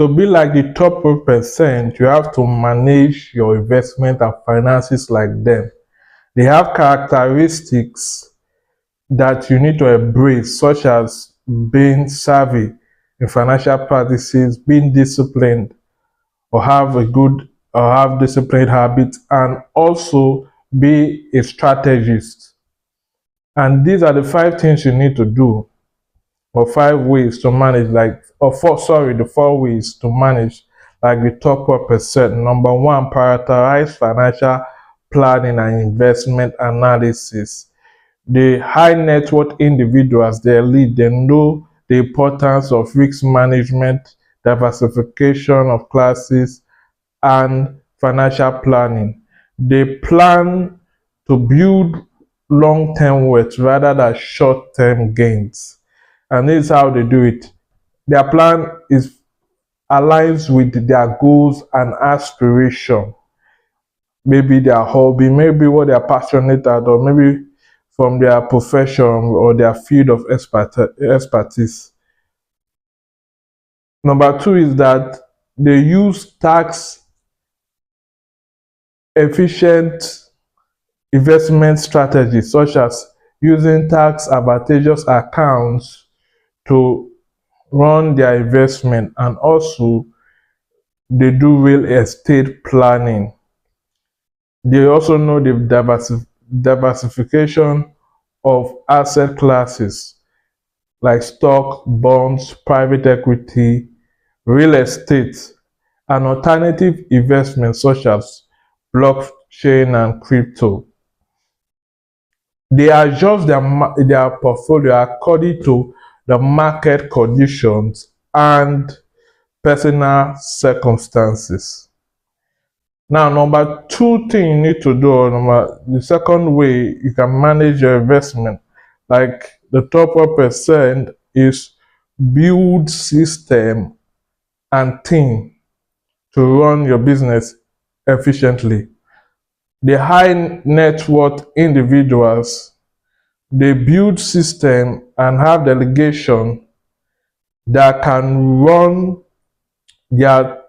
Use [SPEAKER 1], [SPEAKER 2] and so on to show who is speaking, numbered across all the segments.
[SPEAKER 1] To be like the top 1%, you have to manage your investment and finances like them. They have characteristics that you need to embrace, such as being savvy in financial practices, being disciplined, or have disciplined habits, and also be a strategist. And these are the 5 things you need to do, or 5 ways to manage, the 4 ways to manage like the top 1%. Number one, prioritize financial planning and investment analysis. The high net worth individuals, they lead, they know the importance of risk management, diversification of classes, and financial planning. They plan to build long-term wealth rather than short-term gains. And this is how they do it. Their plan is aligns with their goals and aspiration. Maybe their hobby, maybe what they are passionate at, or maybe from their profession or their field of expertise. Number two is that they use tax efficient investment strategies, such as using tax advantageous accounts to run their investment, and also they do real estate planning. They also know the diversification of asset classes like stock, bonds, private equity, real estate, and alternative investments such as blockchain and crypto. They adjust their portfolio according to the market conditions and personal circumstances. Now, number two thing you need to do, or the second way you can manage your investment, like the top 1%, is build system and team to run your business efficiently. The high net worth individuals, they build system and have delegation that can run their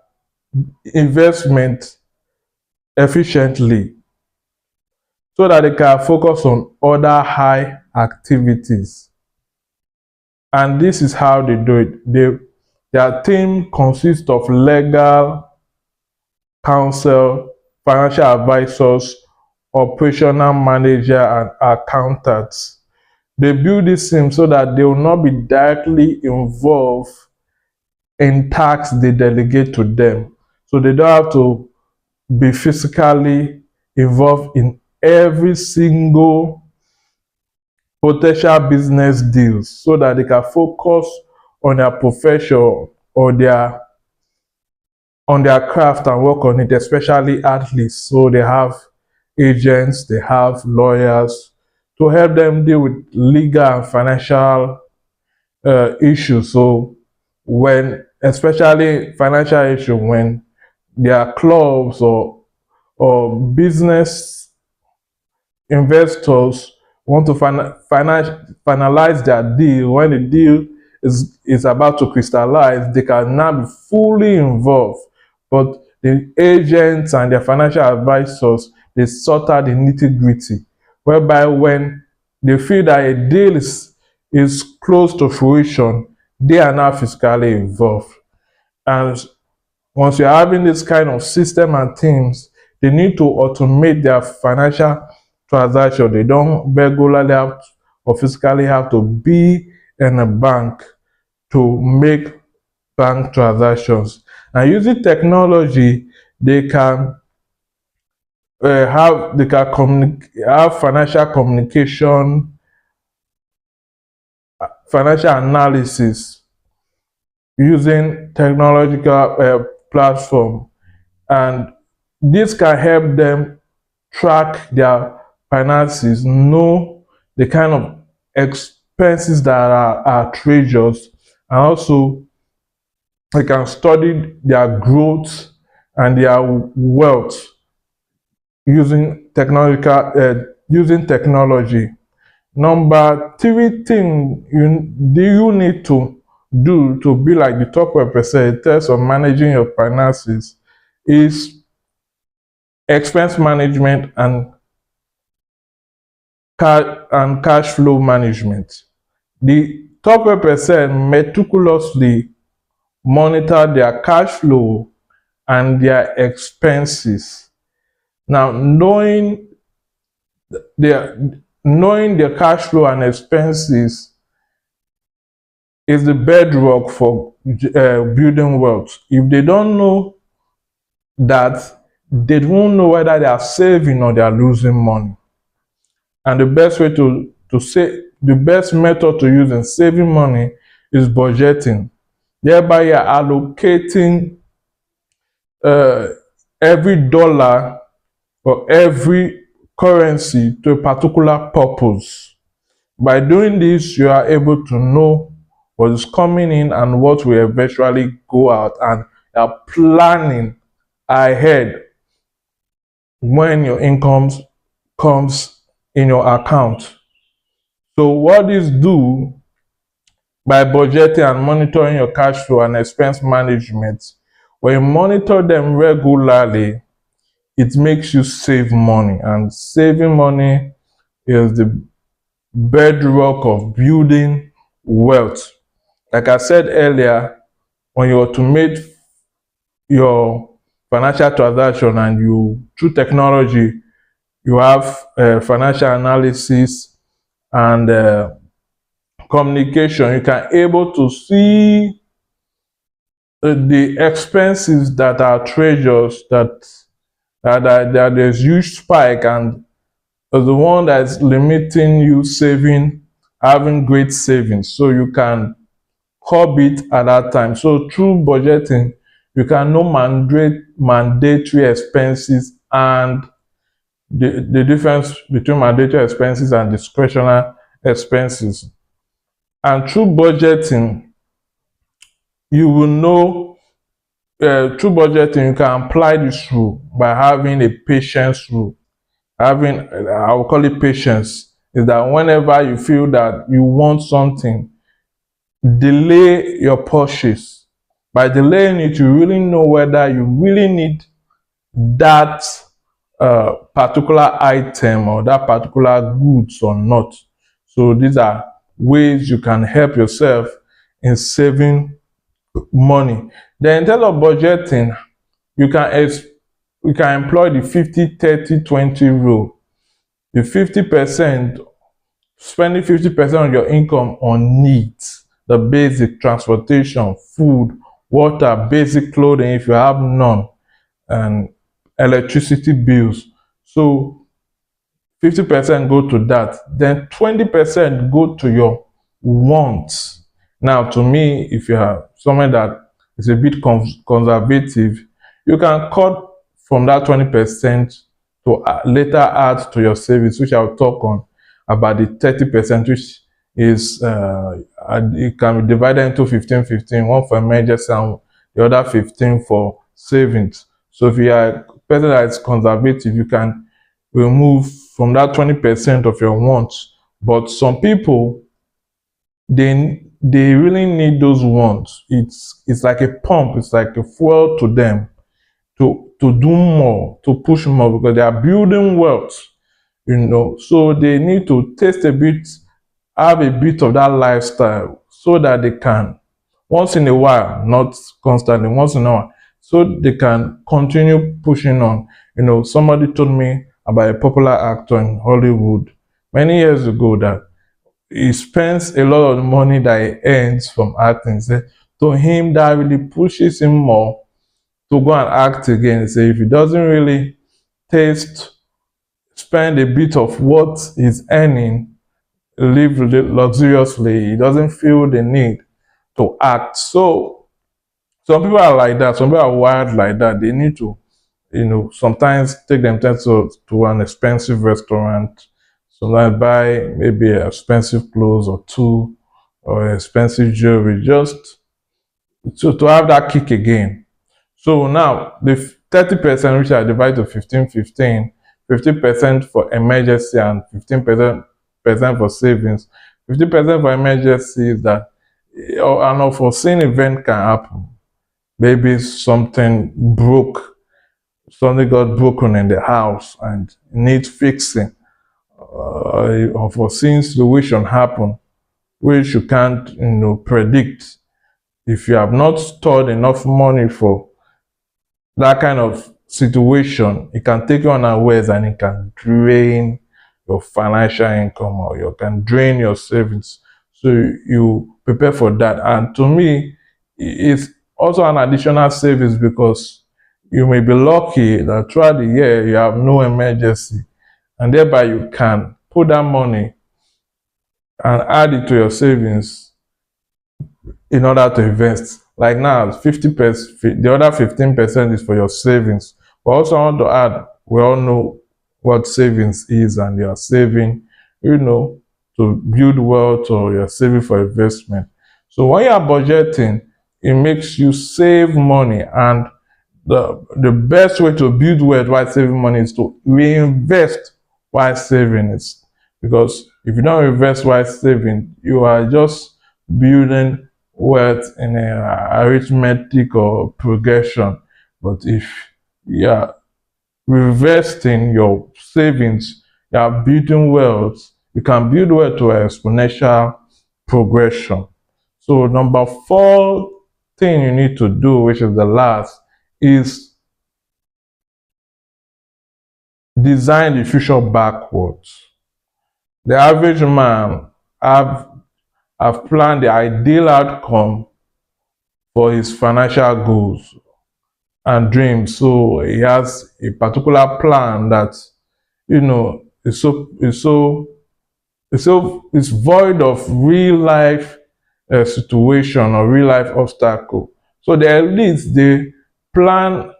[SPEAKER 1] investment efficiently so that they can focus on other high activities. And this is how they do it. Their team consists of legal counsel, financial advisors, operational manager, and accountants. They build this team so that they will not be directly involved in tasks they delegate to them. So they don't have to be physically involved in every single potential business deals, so that they can focus on their profession or on their craft and work on it, especially athletes. So they have agents, they have lawyers to help them deal with legal and financial issues. So especially financial issue, when their clubs or business investors want to finalize their deal, when the deal is about to crystallize, they can now be fully involved. But the agents and their financial advisors, they sort out the nitty-gritty, whereby when they feel that a deal is close to fruition, they are now fiscally involved. And once you're having this kind of system and teams, they need to automate their financial transaction. They don't regularly have or physically have to be in a bank to make bank transactions. And using technology, they can have financial communication, financial analysis using technological platform, and this can help them track their finances, know the kind of expenses that are outrageous, and also they can study their growth and their wealth using technology. Number three thing you need to do to be like the top 1% in terms of managing your finances is expense management and cash flow management. The top 1% meticulously monitor their cash flow and their expenses. Now, knowing their cash flow and expenses is the bedrock for building wealth. If they don't know that, they won't know whether they are saving or they are losing money. And the best way to save, the best method to use in saving money is budgeting. Thereby, you're allocating every dollar or every currency to a particular purpose. By doing this, you are able to know what is coming in and what will eventually go out, and you are planning ahead when your income comes in your account. So what this do, by budgeting and monitoring your cash flow and expense management, when you monitor them regularly, it makes you save money, and saving money is the bedrock of building wealth. Like I said earlier, when you automate your financial transaction and you, through technology, you have financial analysis and communication, you can able to see the expenses that are treasures, that there's huge spike, and the one that's limiting you saving, having great savings, so you can curb it at that time. So through budgeting, you can know mandatory expenses and the difference between mandatory expenses and discretionary expenses. And through budgeting, you will know, through budgeting, you can apply this rule by having a patience rule. Having, I will call it patience, is that whenever you feel that you want something, delay your purchase. By delaying it, you really know whether you really need that particular item or that particular goods or not. So these are ways you can help yourself in saving money. Then in terms of budgeting, you can employ the 50-30-20 rule. The 50%, spending 50% of your income on needs, the basic transportation, food, water, basic clothing if you have none, and electricity bills. So 50% go to that. Then 20% go to your wants. Now, to me, if you have someone that is a bit conservative, you can cut from that 20% to later add to your savings, which I'll talk on about the 30%, which is it can be divided into 15-15, one for emergency and the other 15 for savings. So if you are a person that is conservative, you can remove from that 20% of your wants. But some people, they really need those wants. It's like a pump, it's like a fuel to them to do more, to push more, because they are building wealth, so they need to taste a bit, have a bit of that lifestyle, so that they can, once in a while, not constantly, once in a while, so they can continue pushing on. Somebody told me about a popular actor in Hollywood many years ago that he spends a lot of the money that he earns from acting. So to him, that really pushes him more to go and act again. So if he doesn't really spend a bit of what he's earning, live luxuriously, he doesn't feel the need to act. So some people are like that. Some people are wired like that. They need to, sometimes take themselves to an expensive restaurant, sometimes buy maybe expensive clothes or two, or expensive jewelry, just to have that kick again. So now the 30%, which I divide to 15-15, 50% for emergency and 15% for savings. 50% for emergency is that Or an unforeseen event can happen. Maybe something got broken in the house and needs fixing. Unforeseen situation happen which you can't, predict. If you have not stored enough money for that kind of situation, it can take you unawares and it can drain your financial income, or you can drain your savings. So you prepare for that. And to me, it's also an additional savings, because you may be lucky that throughout the year you have no emergency, and thereby you can put that money and add it to your savings in order to invest. Like now, 50%, the other 15% is for your savings. But also, I want to add, we all know what savings is, and you're saving, to build wealth, or you're saving for investment. So when you're budgeting, it makes you save money, and the best way to build wealth while saving money is to reinvest while saving it. Because if you don't invest while saving, you are just building wealth in a arithmetic or progression. But if you are reinvesting your savings, you are building wealth. You can build wealth to an exponential progression. So number 4 thing you need to do, which is the last, is design the future backwards. The average man have planned the ideal outcome for his financial goals and dreams. So he has a particular plan that, is void of real life situation or real life obstacle. So the elites, they plan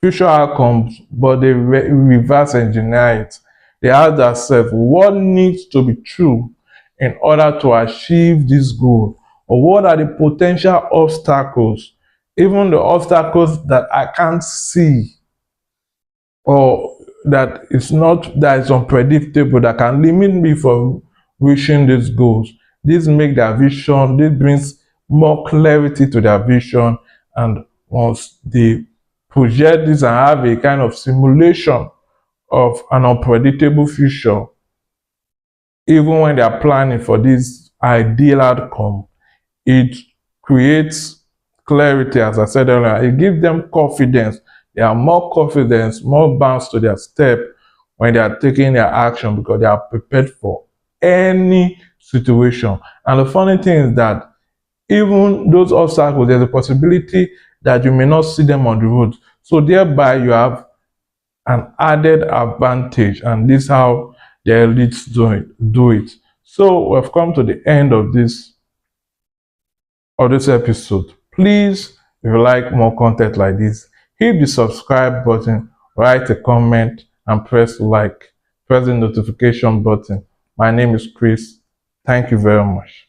[SPEAKER 1] future outcomes, but they reverse engineer it. They ask themselves what needs to be true in order to achieve this goal, or what are the potential obstacles, even the obstacles that I can't see, or that is unpredictable, that can limit me from reaching these goals. This brings more clarity to their vision. And once they project this and have a kind of simulation of an unpredictable future, even when they are planning for this ideal outcome, it creates clarity. As I said earlier, it gives them confidence. They are more confidence, more bounce to their step when they are taking their action, because they are prepared for any situation. And the funny thing is that even those obstacles, there's a possibility that you may not see them on the road. So thereby you have an added advantage, and this is how the elites do it. So we've come to the end of this episode. Please, if you like more content like this, hit the subscribe button, write a comment, and press like. Press the notification button. My name is Chris. Thank you very much.